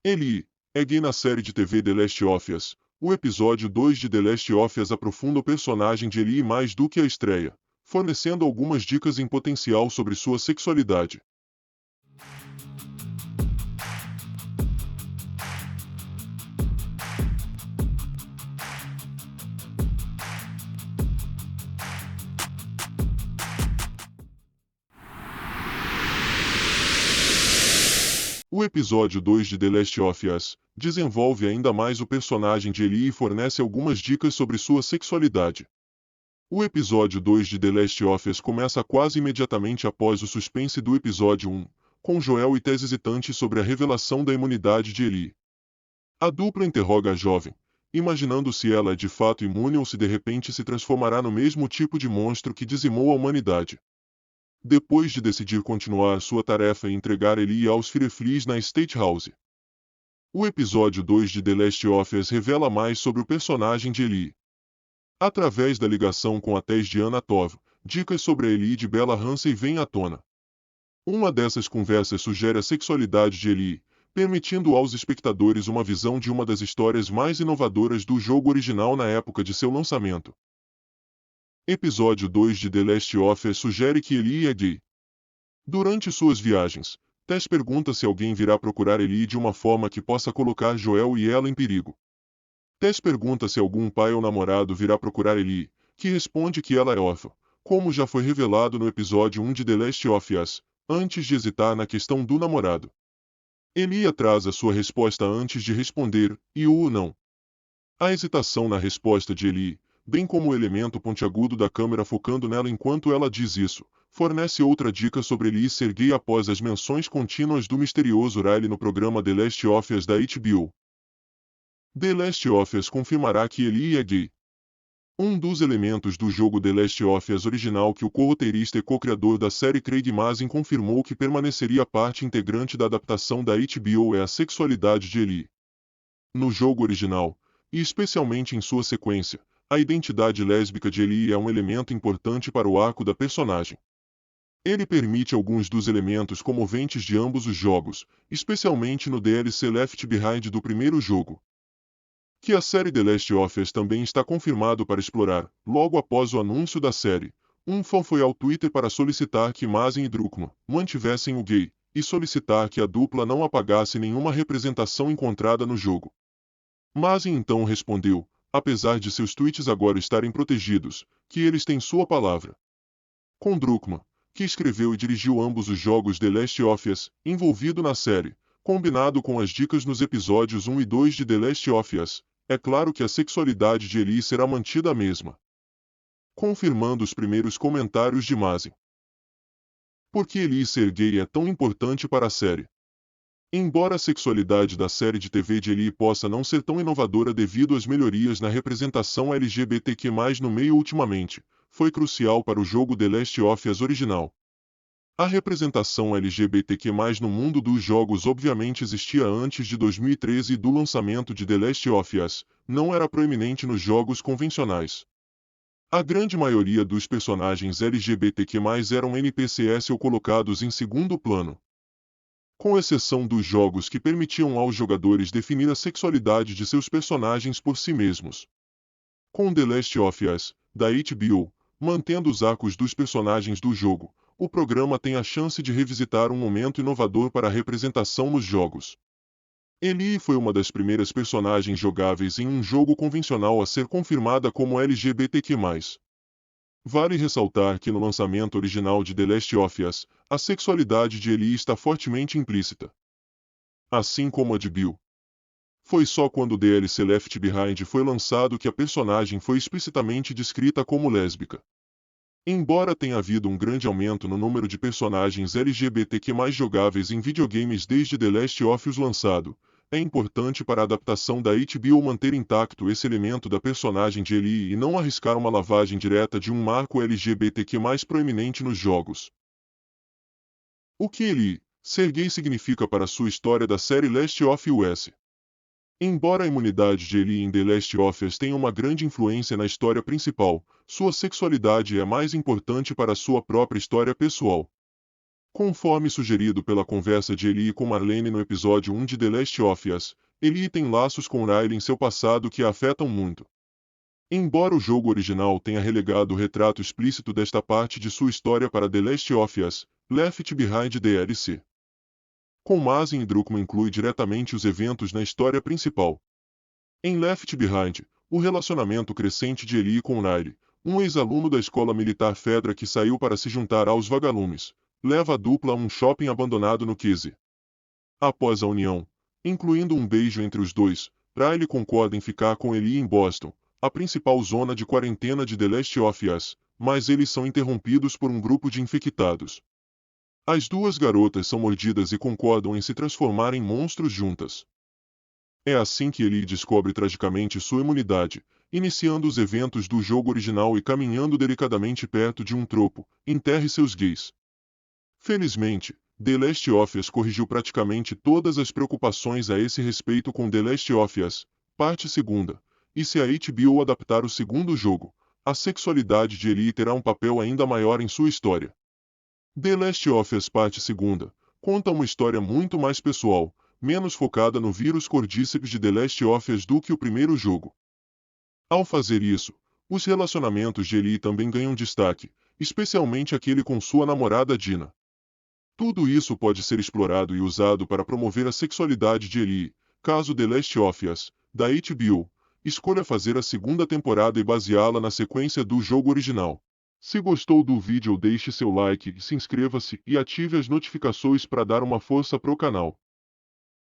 Ellie é gay na série de TV The Last of Us. O episódio 2 de The Last of Us aprofunda o personagem de Ellie mais do que a estreia, fornecendo algumas dicas em potencial sobre sua sexualidade. O episódio 2 de The Last of Us desenvolve ainda mais o personagem de Ellie e fornece algumas dicas sobre sua sexualidade. O episódio 2 de The Last of Us começa quase imediatamente após o suspense do episódio 1, com Joel e Tess hesitantes sobre a revelação da imunidade de Ellie. A dupla interroga a jovem, imaginando se ela é de fato imune ou se de repente se transformará no mesmo tipo de monstro que dizimou a humanidade. Depois de decidir continuar sua tarefa e entregar Ellie aos Fireflies na State House. O episódio 2 de The Last of Us revela mais sobre o personagem de Ellie. Através da ligação com a Tess de Anna Tov, dicas sobre a Ellie de Bella Ramsey vêm à tona. Uma dessas conversas sugere a sexualidade de Ellie, permitindo aos espectadores uma visão de uma das histórias mais inovadoras do jogo original na época de seu lançamento. Episódio 2 de The Last of Us sugere que Ellie é gay. Durante suas viagens, Tess pergunta se alguém virá procurar Ellie de uma forma que possa colocar Joel e ela em perigo. Tess pergunta se algum pai ou namorado virá procurar Ellie, que responde que ela é órfã, como já foi revelado no episódio 1 de The Last of Us, antes de hesitar na questão do namorado. Ellie atrasa sua resposta antes de responder, e o não. A hesitação na resposta de Ellie, bem como o elemento pontiagudo da câmera focando nela enquanto ela diz isso, fornece outra dica sobre Ellie ser gay após as menções contínuas do misterioso Riley no programa The Last of Us da HBO. The Last of Us confirmará que Ellie é gay. Um dos elementos do jogo The Last of Us original que o co-roteirista e co-criador da série Craig Mazin confirmou que permaneceria parte integrante da adaptação da HBO é a sexualidade de Ellie. No jogo original, e especialmente em sua sequência, a identidade lésbica de Ellie é um elemento importante para o arco da personagem. Ele permite alguns dos elementos comoventes de ambos os jogos, especialmente no DLC Left Behind do primeiro jogo. Que a série The Last of Us também está confirmado para explorar. Logo após o anúncio da série, um fã foi ao Twitter para solicitar que Mazin e Druckmann mantivessem o gay, e solicitar que a dupla não apagasse nenhuma representação encontrada no jogo. Mazin então respondeu, apesar de seus tweets agora estarem protegidos, que eles têm sua palavra. Com Druckmann, que escreveu e dirigiu ambos os jogos The Last of Us, envolvido na série, combinado com as dicas nos episódios 1 e 2 de The Last of Us, é claro que a sexualidade de Ellie será mantida a mesma. Confirmando os primeiros comentários de Mazin. Por que Ellie ser gay é tão importante para a série? Embora a sexualidade da série de TV de Ellie possa não ser tão inovadora devido às melhorias na representação LGBTQ+, no meio ultimamente, foi crucial para o jogo The Last of Us original. A representação LGBTQ+, no mundo dos jogos obviamente existia antes de 2013 e do lançamento de The Last of Us, não era proeminente nos jogos convencionais. A grande maioria dos personagens LGBTQ+, eram NPCs ou colocados em segundo plano. Com exceção dos jogos que permitiam aos jogadores definir a sexualidade de seus personagens por si mesmos. Com The Last of Us, da HBO, mantendo os arcos dos personagens do jogo, o programa tem a chance de revisitar um momento inovador para a representação nos jogos. Ellie foi uma das primeiras personagens jogáveis em um jogo convencional a ser confirmada como LGBTQ+. Vale ressaltar que no lançamento original de The Last of Us, a sexualidade de Ellie está fortemente implícita. Assim como a de Bill. Foi só quando o DLC Left Behind foi lançado que a personagem foi explicitamente descrita como lésbica. Embora tenha havido um grande aumento no número de personagens LGBTQ+ jogáveis em videogames desde The Last of Us lançado, é importante para a adaptação da HBO manter intacto esse elemento da personagem de Ellie e não arriscar uma lavagem direta de um marco LGBTQ+ proeminente nos jogos. O que Ellie, ser gay significa para a sua história da série Last of Us? Embora a imunidade de Ellie em The Last of Us tenha uma grande influência na história principal, sua sexualidade é mais importante para a sua própria história pessoal. Conforme sugerido pela conversa de Ellie com Marlene no episódio 1 de The Last of Us, Ellie tem laços com Riley em seu passado que a afetam muito. Embora o jogo original tenha relegado o retrato explícito desta parte de sua história para The Last of Us, Left Behind DLC. Com Mazin e Druckmann inclui diretamente os eventos na história principal. Em Left Behind, o relacionamento crescente de Ellie com Riley, um ex-aluno da escola militar Fedra que saiu para se juntar aos vagalumes, leva a dupla a um shopping abandonado no Kesey. Após a união, incluindo um beijo entre os dois, Riley concorda em ficar com Ellie em Boston, a principal zona de quarentena de The Last of Us, mas eles são interrompidos por um grupo de infectados. As duas garotas são mordidas e concordam em se transformar em monstros juntas. É assim que Ellie descobre tragicamente sua imunidade, iniciando os eventos do jogo original e caminhando delicadamente perto de um tropo, enterre seus gays. Felizmente, The Last of Us corrigiu praticamente todas as preocupações a esse respeito com The Last of Us, parte 2, e se a HBO adaptar o segundo jogo, a sexualidade de Ellie terá um papel ainda maior em sua história. The Last of Us Parte 2 conta uma história muito mais pessoal, menos focada no vírus Cordyceps de The Last of Us do que o primeiro jogo. Ao fazer isso, os relacionamentos de Ellie também ganham destaque, especialmente aquele com sua namorada Dina. Tudo isso pode ser explorado e usado para promover a sexualidade de Ellie, caso The Last of Us, da HBO, escolha fazer a segunda temporada e baseá-la na sequência do jogo original. Se gostou do vídeo, deixe seu like, se inscreva-se e ative as notificações para dar uma força pro canal.